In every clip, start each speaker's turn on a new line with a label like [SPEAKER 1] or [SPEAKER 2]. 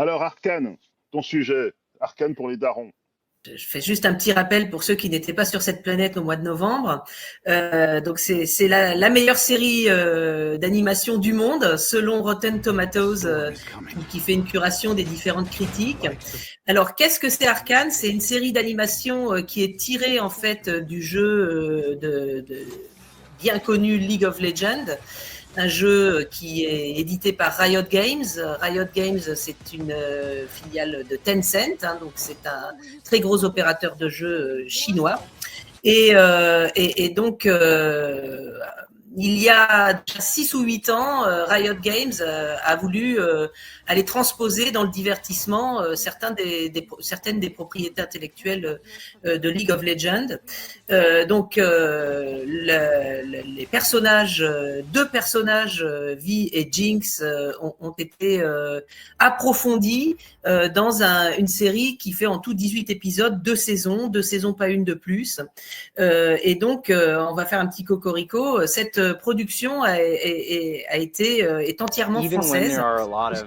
[SPEAKER 1] Alors, Arcane, ton sujet, Arcane pour les darons.
[SPEAKER 2] Je fais juste un petit rappel pour ceux qui n'étaient pas sur cette planète au mois de novembre. Donc c'est la meilleure série d'animation du monde selon Rotten Tomatoes, qui fait une curation des différentes critiques. Alors qu'est-ce que c'est Arcane? C'est une série d'animation qui est tirée en fait du jeu de bien connu League of Legends, un jeu qui est édité par Riot Games. Riot Games, c'est une filiale de Tencent, hein, donc c'est un très gros opérateur de jeux chinois. Et donc, il y a déjà 6 ou 8 ans, Riot Games a voulu aller transposer dans le divertissement certaines des propriétés intellectuelles de League of Legends. Donc, les personnages, deux personnages, Vi et Jinx, ont été approfondis dans une série qui fait en tout 18 épisodes, 2 saisons, pas une de plus. Et donc, on va faire un petit cocorico. Cette production est entièrement française,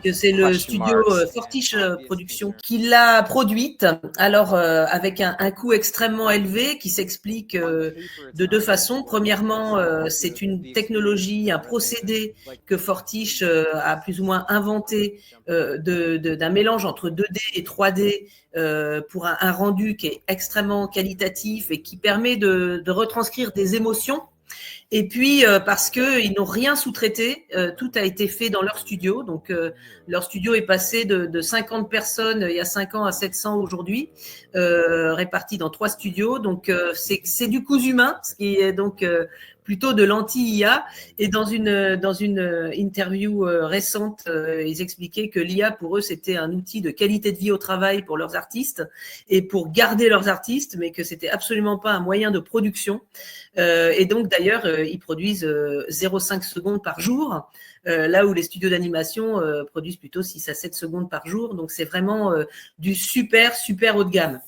[SPEAKER 2] puisque c'est le studio Fortiche Productions qui l'a produite. Alors, avec un coût extrêmement élevé qui s'explique de deux façons. Premièrement, c'est une technologie, un procédé que Fortiche a plus ou moins inventé d'un mélange entre 2D et 3D pour un rendu qui est extrêmement qualitatif et qui permet de retranscrire des émotions. Et puis parce qu'ils n'ont rien sous-traité, tout a été fait dans leur studio. Donc leur studio est passé de 50 personnes il y a 5 ans à 700 aujourd'hui, répartis dans 3 studios. Donc c'est du cousu humain, ce qui est donc plutôt de l'anti-IA. Et dans une interview récente, ils expliquaient que l'IA, pour eux, c'était un outil de qualité de vie au travail pour leurs artistes et pour garder leurs artistes, mais que c'était absolument pas un moyen de production. Et donc, d'ailleurs, ils produisent 0,5 secondes par jour, là où les studios d'animation produisent plutôt 6 à 7 secondes par jour. Donc, c'est vraiment du super, super haut de gamme.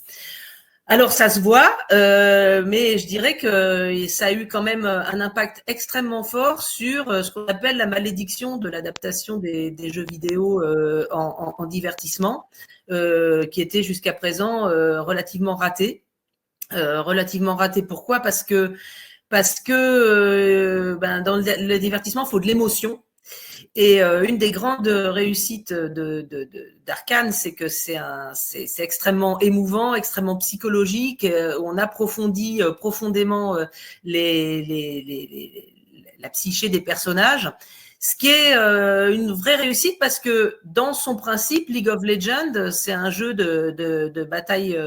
[SPEAKER 2] Alors ça se voit, mais je dirais que ça a eu quand même un impact extrêmement fort sur ce qu'on appelle la malédiction de l'adaptation des jeux vidéo en divertissement, qui était jusqu'à présent relativement raté. Relativement raté. Pourquoi? Parce que dans le divertissement, il faut de l'émotion. Et une des grandes réussites d'Arcane, c'est que c'est extrêmement émouvant, extrêmement psychologique. On approfondit profondément la psyché des personnages. Ce qui est une vraie réussite parce que dans son principe, League of Legends, c'est un jeu de bataille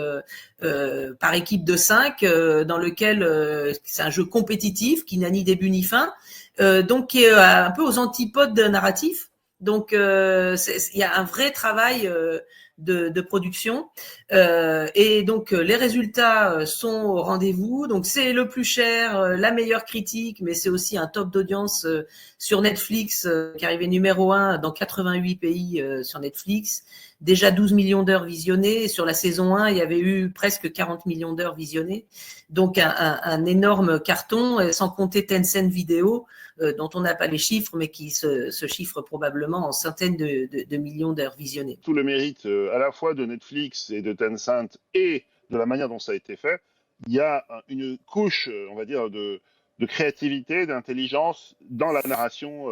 [SPEAKER 2] par équipe de 5, dans lequel c'est un jeu compétitif qui n'a ni début ni fin, donc qui est un peu aux antipodes narratifs. Donc il y a un vrai travail de production, et donc les résultats sont au rendez-vous. Donc c'est le plus cher, la meilleure critique, mais c'est aussi un top d'audience sur Netflix, qui est arrivé numéro 1 dans 88 pays sur Netflix. Déjà 12 millions d'heures visionnées. Et sur la saison 1, il y avait eu presque 40 millions d'heures visionnées. Donc un énorme carton, sans compter Tencent Video, dont on n'a pas les chiffres, mais qui se chiffre probablement en centaines de millions d'heures visionnées.
[SPEAKER 1] Tout le mérite à la fois de Netflix et de Tencent et de la manière dont ça a été fait. Il y a une couche, on va dire, de créativité, d'intelligence dans la narration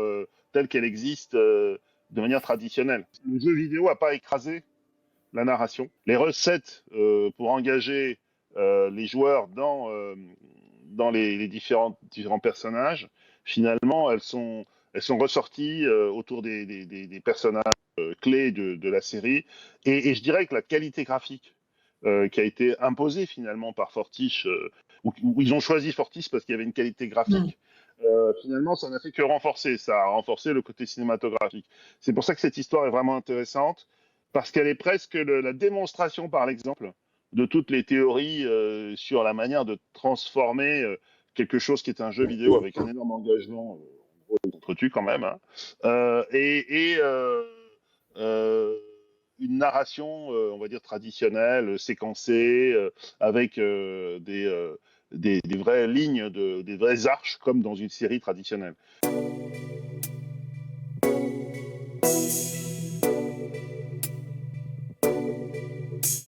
[SPEAKER 1] telle qu'elle existe de manière traditionnelle. Le jeu vidéo n'a pas écrasé la narration. Les recettes pour engager les joueurs dans les différents personnages, finalement, elles sont ressorties autour des personnages clés de la série. Et je dirais que la qualité graphique qui a été imposée finalement par Fortiche, où ils ont choisi Fortiche parce qu'il y avait une qualité graphique, finalement, ça n'a fait que renforcer. Ça a renforcé le côté cinématographique. C'est pour ça que cette histoire est vraiment intéressante, parce qu'elle est presque la démonstration, par exemple, de toutes les théories sur la manière de transformer quelque chose qui est un jeu vidéo avec un énorme engagement, contre-tu quand même, hein, et une narration, on va dire, traditionnelle, séquencée, avec des vraies lignes, des vraies arches, comme dans une série traditionnelle.